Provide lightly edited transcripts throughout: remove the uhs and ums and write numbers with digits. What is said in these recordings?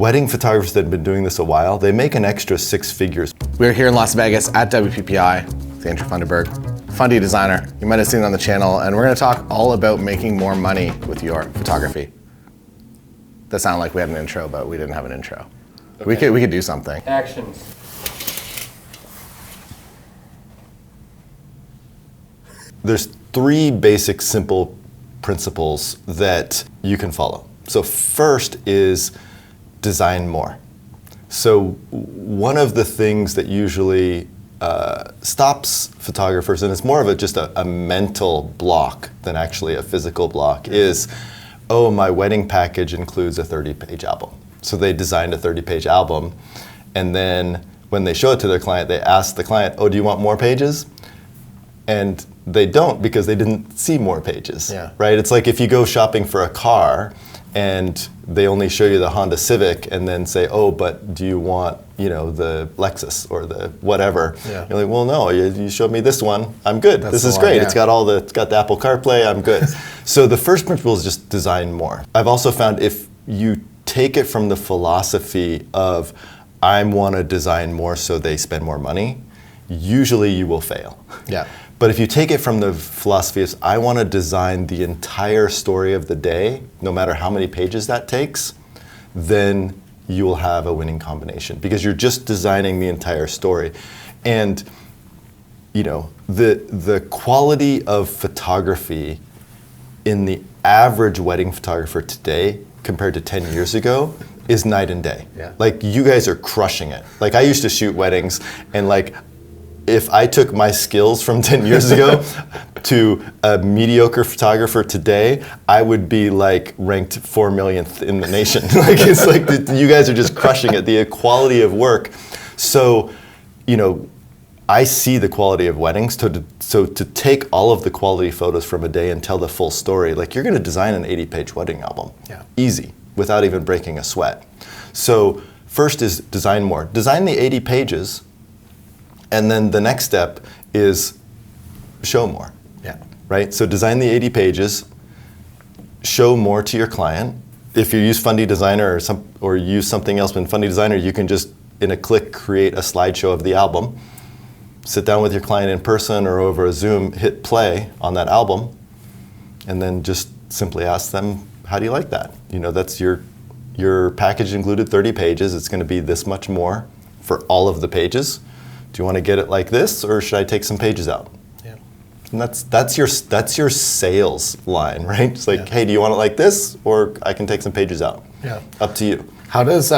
wedding photographers that have been doing this a while, they make an extra 6 figures. We're here in Las Vegas at WPPI with Andrew Funderburg, Fundy designer. You might have seen it on the channel, and we're going to talk all about making more money with your photography. That sounded like we had an intro, but we didn't have an intro. Okay. We could do something. Actions. There's 3 basic simple principles that you can follow. So first is design more. So one of the things that usually stops photographers, and it's more of just a mental block than actually a physical block, is, oh, my wedding package includes a 30-page album. So they designed a 30-page album, and then when they show it to their client, they ask the client, oh, do you want more pages? And they don't, because they didn't see more pages, right? It's like if you go shopping for a car and they only show you the Honda Civic and then say, oh, but do you want, the Lexus or the whatever? Yeah. You're like, well, no, you showed me this one, I'm good. This is great. It's got it's got the Apple CarPlay, I'm good. So the first principle is just design more. I've also found if you take it from the philosophy of, I want to design more so they spend more money, usually you will fail. Yeah. But if you take it from the philosophy of, I want to design the entire story of the day, no matter how many pages that takes, then you will have a winning combination, because you're just designing the entire story. And the quality of photography in the average wedding photographer today compared to 10 years ago is night and day. Yeah. Like, you guys are crushing it. Like, I used to shoot weddings, and if I took my skills from 10 years ago to a mediocre photographer today, I would be ranked 4 millionth in the nation. It's like you guys are just crushing it, the quality of work. So, I see the quality of weddings. So to take all of the quality photos from a day and tell the full story, you're going to design an 80-page wedding album. Yeah. Easy, without even breaking a sweat. So first is design more. Design the 80 pages. And then the next step is show more. Yeah. Right? So design the 80 pages, show more to your client. If you use Fundy Designer or use something else in Fundy Designer, you can just, in a click, create a slideshow of the album. Sit down with your client in person or over a Zoom, hit play on that album, and then just simply ask them, how do you like that? That's your package included 30 pages. It's going to be this much more for all of the pages. Do you want to get it like this, or should I take some pages out? Yeah. And that's your sales line, right? It's like, hey, do you want it like this, or I can take some pages out? Yeah. Up to you. How does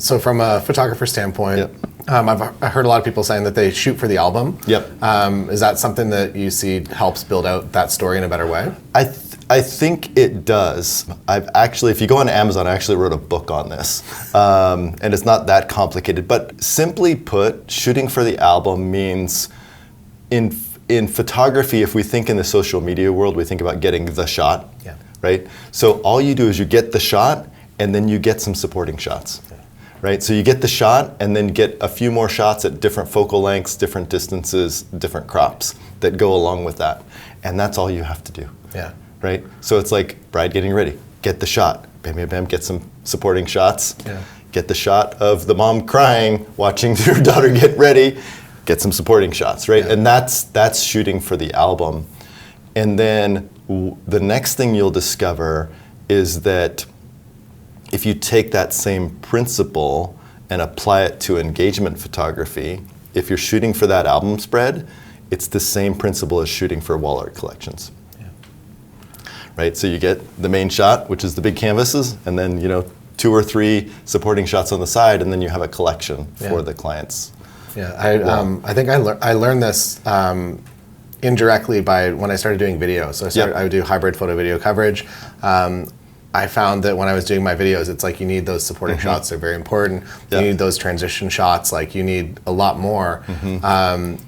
so from a photographer standpoint, I've heard a lot of people saying that they shoot for the album. Yep. Is that something that you see helps build out that story in a better way? I think it does. If you go on Amazon, I actually wrote a book on this. And it's not that complicated. But simply put, shooting for the album means, in photography, if we think in the social media world, we think about getting the shot, right? So all you do is you get the shot, and then you get some supporting shots, right? So you get the shot, and then get a few more shots at different focal lengths, different distances, different crops that go along with that. And that's all you have to do. Yeah. Right? So it's like bride getting ready. Get the shot. Bam, bam, bam. Get some supporting shots. Yeah. Get the shot of the mom crying, watching her daughter get ready. Get some supporting shots, right? Yeah. And that's shooting for the album. And then the next thing you'll discover is that if you take that same principle and apply it to engagement photography, if you're shooting for that album spread, it's the same principle as shooting for wall art collections. Right, so you get the main shot, which is the big canvases, and then 2 or 3 supporting shots on the side, and then you have a collection for the clients. Yeah, I think I learned this indirectly by when I started doing video. So I would do hybrid photo video coverage. I found that when I was doing my videos, it's like you need those supporting shots. They're very important. You need those transition shots. You need a lot more. And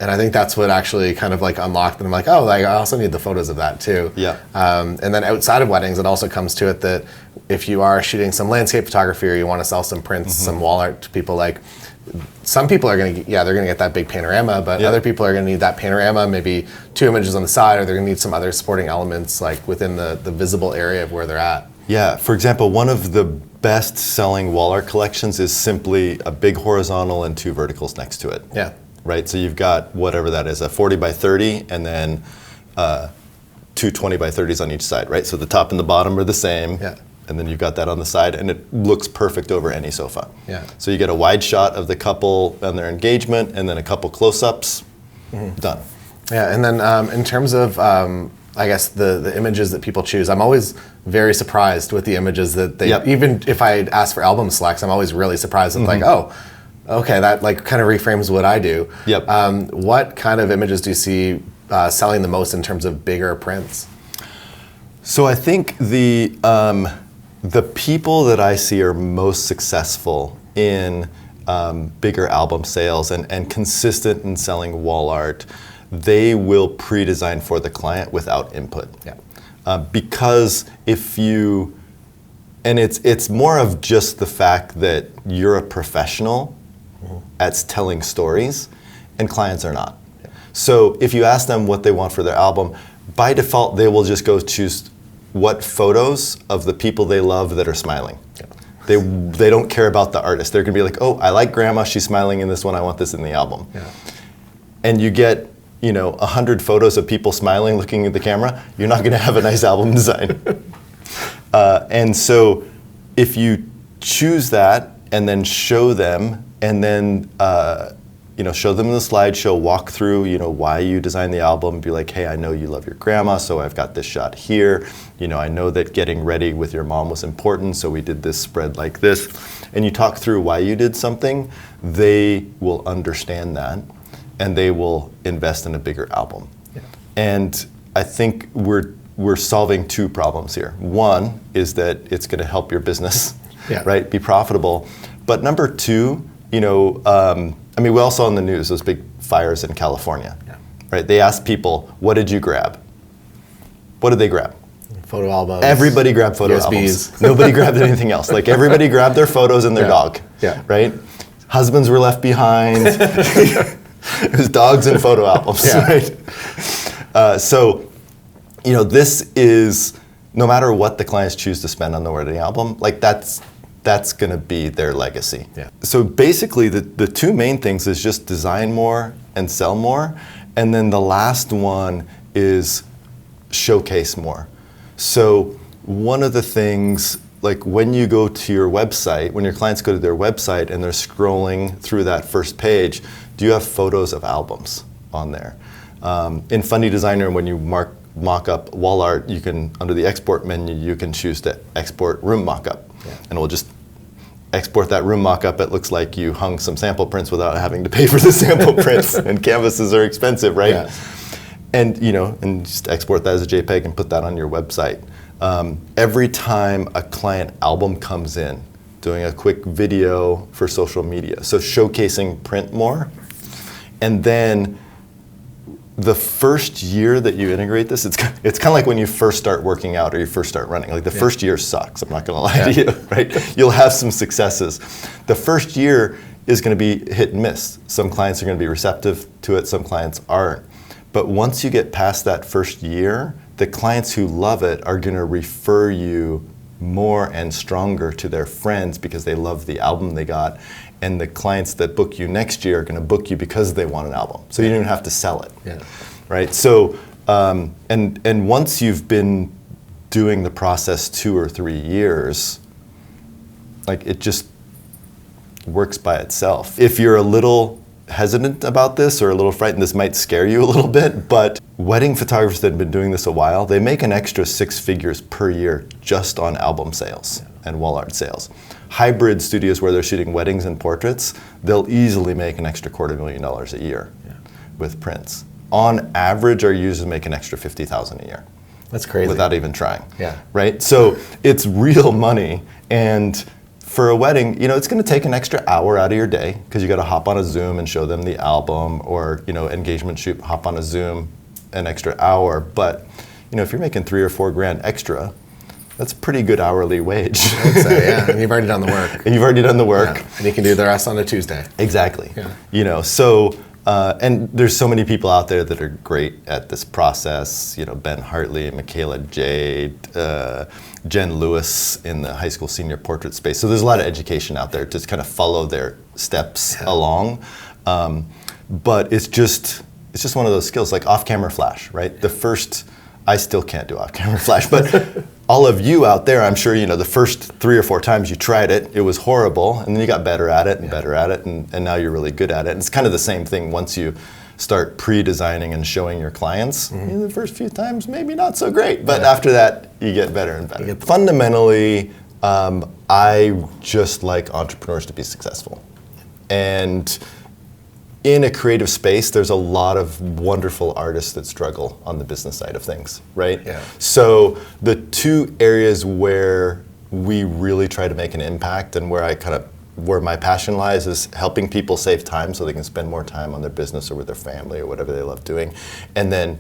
I think that's what actually kind of unlocked. And I'm like, oh, I also need the photos of that too. Yeah. And then outside of weddings, it also comes to it that if you are shooting some landscape photography or you want to sell some prints, some wall art to people, some people are going to, they're going to get that big panorama, but other people are going to need that panorama, maybe 2 images on the side, or they're going to need some other supporting elements within the visible area of where they're at. Yeah, for example, one of the best-selling wall art collections is simply a big horizontal and 2 verticals next to it. Yeah. Right, so you've got whatever that is, a 40 by 30, and then 2 20 by 30s on each side, right? So the top and the bottom are the same, Yeah. and then you've got that on the side, and it looks perfect over any sofa. Yeah. So you get a wide shot of the couple and their engagement, and then a couple close-ups, done. Yeah, and then in terms of, I guess, the images that people choose, I'm always very surprised with the images that they, Yep. even if I ask for album selects, I'm always really surprised with like, oh, okay, that like kind of reframes what I do. Yep. What kind of images do you see selling the most in terms of bigger prints? So I think the people that I see are most successful in bigger album sales and consistent in selling wall art, they will pre-design for the client without input. Yeah. Because if you, and it's more of just the fact that you're a professional at telling stories, and clients are not. Yeah. So if you ask them what they want for their album, by default they will just go choose what photos of the people they love that are smiling. Yeah. They don't care about the artist. They're gonna be like, oh, I like grandma, she's smiling in this one, I want this in the album. Yeah. And you get 100 photos of people smiling looking at the camera, you're not gonna have a nice album design. And so if you choose that and then show them, and then show them in the slideshow, walk through why you designed the album, be like, hey, I know you love your grandma, so I've got this shot here. I know that getting ready with your mom was important, so we did this spread like this. And you talk through why you did something, they will understand that, and they will invest in a bigger album. Yeah. And I think we're solving 2 problems here. One is that it's going to help your business, Yeah. right, be profitable. But number 2, we all saw in the news those big fires in California, Yeah. right? They asked people, what did you grab? What did they grab? Photo albums. Everybody grabbed photo USBs. albums. Nobody grabbed anything else. Like everybody grabbed their photos and their Yeah. dog, Yeah. right? Husbands were left behind. It was dogs and photo albums, Yeah. right? So, this is, no matter what the clients choose to spend on the wedding album, like that's going to be their legacy. Yeah. So basically the 2 main things is just design more and sell more. And then the last one is showcase more. So one of the things, like when you go to your website, when your clients go to their website and they're scrolling through that first page, do you have photos of albums on there? In Funny Designer, when you mock up wall art, you can, under the export menu, you can choose to export room mock-up. Yeah. And we'll just export that room mock-up. It looks like you hung some sample prints without having to pay for the sample prints, and canvases are expensive, right? Yeah. And and just export that as a JPEG and put that on your website. Every time a client album comes in, doing a quick video for social media, so showcasing print more, and then the first year that you integrate this, it's kind of like when you first start working out or you first start running. Like the first year sucks, I'm not gonna lie to you, right? You'll have some successes. The first year is gonna be hit and miss. Some clients are gonna be receptive to it, some clients aren't. But once you get past that first year, the clients who love it are gonna refer you more and stronger to their friends because they love the album they got. And the clients that book you next year are going to book you because they want an album. So you don't even have to sell it, right? So, and once you've been doing the process 2 or 3 years, like it just works by itself. If you're a little hesitant about this or a little frightened, this might scare you a little bit, but wedding photographers that have been doing this a while, they make an extra 6 figures per year just on album sales and wall art sales. Hybrid studios where they're shooting weddings and portraits, they'll easily make an extra $250,000 a year with prints. On average, our users make an extra $50,000 a year. That's crazy. Without even trying. Yeah. Right? So it's real money, and for a wedding, it's going to take an extra hour out of your day because you got to hop on a Zoom and show them the album, or engagement shoot, hop on a Zoom an extra hour. But if you're making $3 or $4 grand extra, that's a pretty good hourly wage. I'd say, yeah. And you've already done the work. And you've already done the work. Yeah. And you can do the rest on a Tuesday. Exactly. Yeah. So And there's so many people out there that are great at this process. You know, Ben Hartley, Michaela Jade, Jen Lewis in the high school senior portrait space. So there's a lot of education out there to kind of follow their steps along. But it's just one of those skills, like off-camera flash, right? The first, I still can't do off-camera flash, but all of you out there, I'm sure, you know, the first 3 or 4 times you tried it, it was horrible, and then you got better at it and better at it, and now you're really good at it. And it's kind of the same thing once you start pre-designing and showing your clients. The first few times, maybe not so great, but after that, you get better and better. Fundamentally, I just like entrepreneurs to be successful. And in a creative space, there's a lot of wonderful artists that struggle on the business side of things, right? Yeah. So the 2 areas where we really try to make an impact and where my passion lies is helping people save time so they can spend more time on their business or with their family or whatever they love doing, and then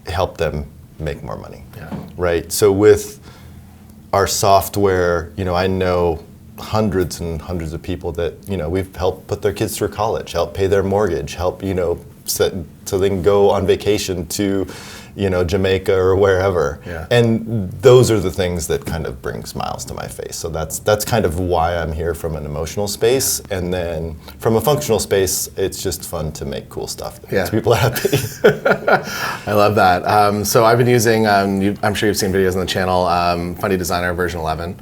help them make more money, right? So with our software, you know, I know hundreds and hundreds of people that, you know, we've helped put their kids through college, help pay their mortgage, help, you know, so they can go on vacation to, you know, Jamaica or wherever. And those are the things that kind of bring smiles to my face. So that's kind of why I'm here from an emotional space. And then from a functional space, it's just fun to make cool stuff that makes people happy. I love that. So I've been using, I'm sure you've seen videos on the channel, Funny Designer version 11.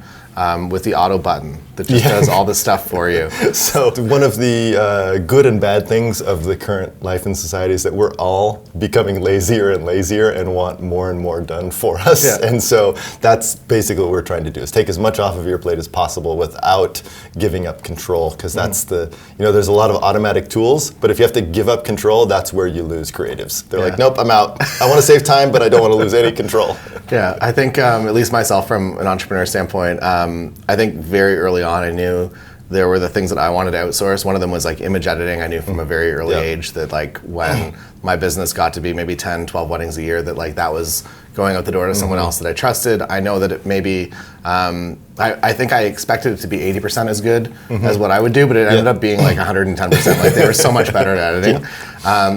With the auto button that just does all the stuff for you. So one of the good and bad things of the current life in society is that we're all becoming lazier and lazier and want more and more done for us. And so that's basically what we're trying to do, is take as much off of your plate as possible without giving up control, because that's you know, there's a lot of automatic tools, but if you have to give up control, that's where you lose creatives. They're like, nope, I'm out. I want to save time, but I don't want to lose any control. I think at least myself from an entrepreneur standpoint, I think very early on I knew there were the things that I wanted to outsource. One of them was like image editing. I knew from a very early age that like when my business got to be maybe 10, 12 weddings a year, that like that was going out the door to someone else that I trusted. I know that it maybe, I think I expected it to be 80% as good as what I would do, but it ended up being like 110%. Like they were so much better at editing.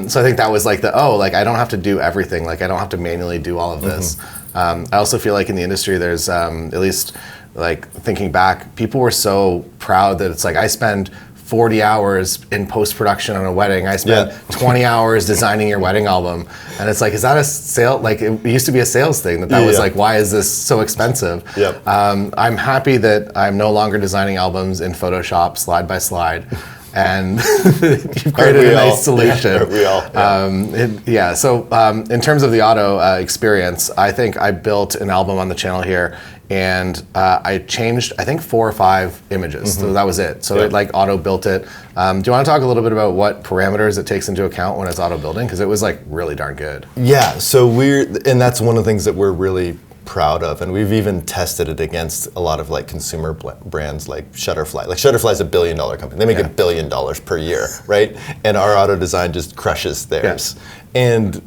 So I think that was like like I don't have to do everything. Like I don't have to manually do all of this. I also feel like in the industry there's, at least like thinking back, people were so proud that it's like I spend 40 hours in post-production on a wedding. I spent 20 hours designing your wedding album. And it's like, is that a sale? Like it used to be a sales thing that was like, why is this so expensive? I'm happy that I'm no longer designing albums in Photoshop slide by slide. And you've created a nice solution. So in terms of the auto experience, I think I built an album on the channel here, and I changed, I think, 4 or 5 images. So that was it. So it like auto built it. Do you want to talk a little bit about what parameters it takes into account when it's auto building? Because it was like really darn good. Yeah, so and that's one of the things that we're really proud of, and we've even tested it against a lot of like consumer brands like Shutterfly. Like Shutterfly is $1 billion company. They make $1 billion per year, right? And our auto design just crushes theirs. And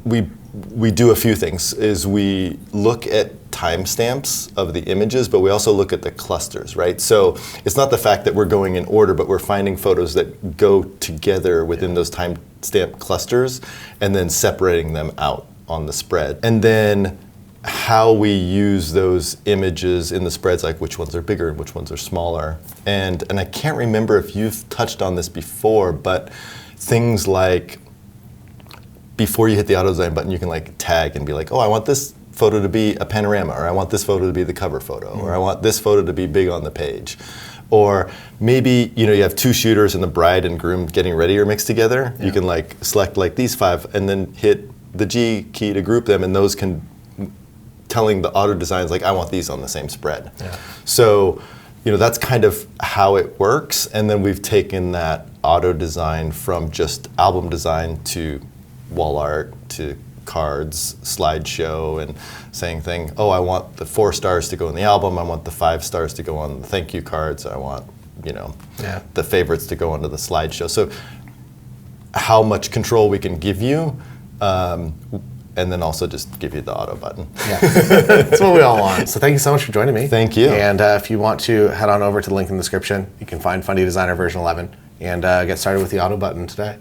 we do a few things. Is we look at timestamps of the images, but we also look at the clusters, right? So it's not the fact that we're going in order, but we're finding photos that go together within those timestamp clusters and then separating them out on the spread. And then how we use those images in the spreads, like which ones are bigger and which ones are smaller. And I can't remember if you've touched on this before, but things like before you hit the auto design button, you can like tag and be like, oh, I want this photo to be a panorama, or I want this photo to be the cover photo, or I want this photo to be big on the page. Or maybe, you know, you have 2 shooters and the bride and groom getting ready are mixed together. You can like select like these 5 and then hit the G key to group them, and those can telling the auto designs like I want these on the same spread. So, you know, that's kind of how it works. And then we've taken that auto design from just album design to wall art to cards, slideshow, and saying oh, I want the 4 stars to go in the album, I want the 5 stars to go on the thank you cards, I want, you know, the favorites to go onto the slideshow. So how much control we can give you, and then also just give you the auto button. That's what we all want. So thank you so much for joining me. Thank you. And if you want to head on over to the link in the description, you can find Funny Designer version 11 and get started with the auto button today.